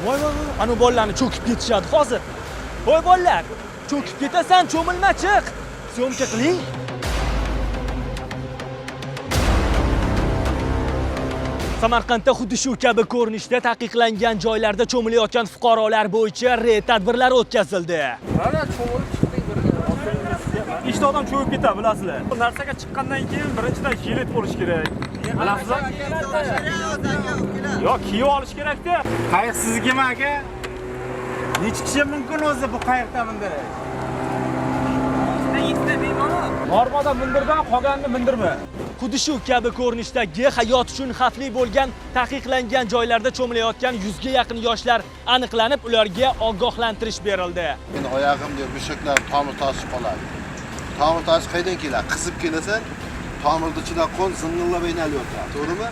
Voy, ana bolalarni cho'kib ketishadi hozir. Voy bolalar, cho'kib ketasan, cho'milma chiq. Syomka qiling. Samarqandda xuddi shu kabi ko'rinishda taqiqlangan joylarda cho'milayotgan fuqarolar bo'yicha reyd tadbirlari o'tkazildi. Mana cho'milib chiqding birga. Ishda odam cho'kib ketadi, bilasizlar. Bu narsaga chiqqandan keyin birinchidan jilet bo'lish kerak. Bilasizlar? Yo'q, kiyib olish kerak-da. Qayiq sizgimi aka? Necha kishi mumkin o'zi bu qayiqda mindirish? Normadan mindirdan qolganini mindirma. Xuddi shu kabi ko'rinishdagi hayot uchun xavfli bo'lgan taqiqlangan joylarda cho'milayotgan 100 ga yaqin yoshlar aniqlanib, ularga ogohlantirish berildi. Meni oyog'imga mushaklar tomir toshib qoladi. Tomir tosh qaydan keladi? Qizib kelasan, tomirni ichida qon zing'illab aylanayotadi, to'g'rimi?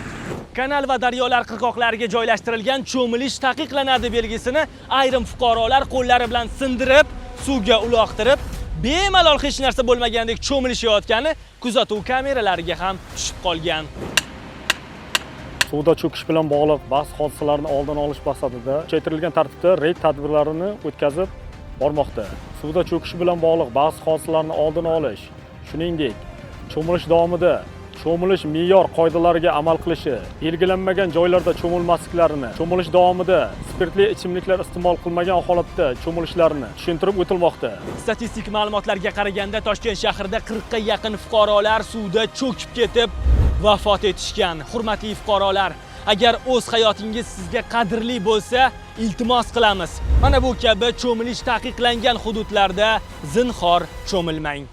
Kanal va daryolar qirg'oqlariga joylashtirilgan cho'milish taqiqlanadi belgisini ayrim fuqarolar qo'llari bilan sindirib, suvga uloqtirib, bemalol hech narsa bo'lmagandek cho'milishayotgani kuzatuv kameralariga ham tushib qolgan. Suvda cho'kish bilan bog'liq ba'zi hodisalarni oldini olish maqsadida kuchaytirilgan tartibda reyd tadbirlarini o'tkazib bormoqda. Suvda cho'kish bilan bog'liq ba'zi hodisalarni oldini olish, shuningdek, cho'milish davomida cho'milish me'yor qoidalariga amal qilishi, belgilanmagan joylarda cho'milmasliklarini, cho'milish davomida spirtli ichimliklar iste'mol qilmagan holatda cho'milishlarini tushuntirib o'tilmoqda. Statistik ma'lumotlarga qaraganda Toshkent shahrida 40 ga yaqin fuqarolar suvda cho'kib ketib vafot etishgan. Hurmatli fuqarolar, agar o'z hayotingiz sizga qadrli bo'lsa, iltimos qilamiz. Mana bu kabi cho'milish taqiqlangan hududlarda zinhor cho'milmang.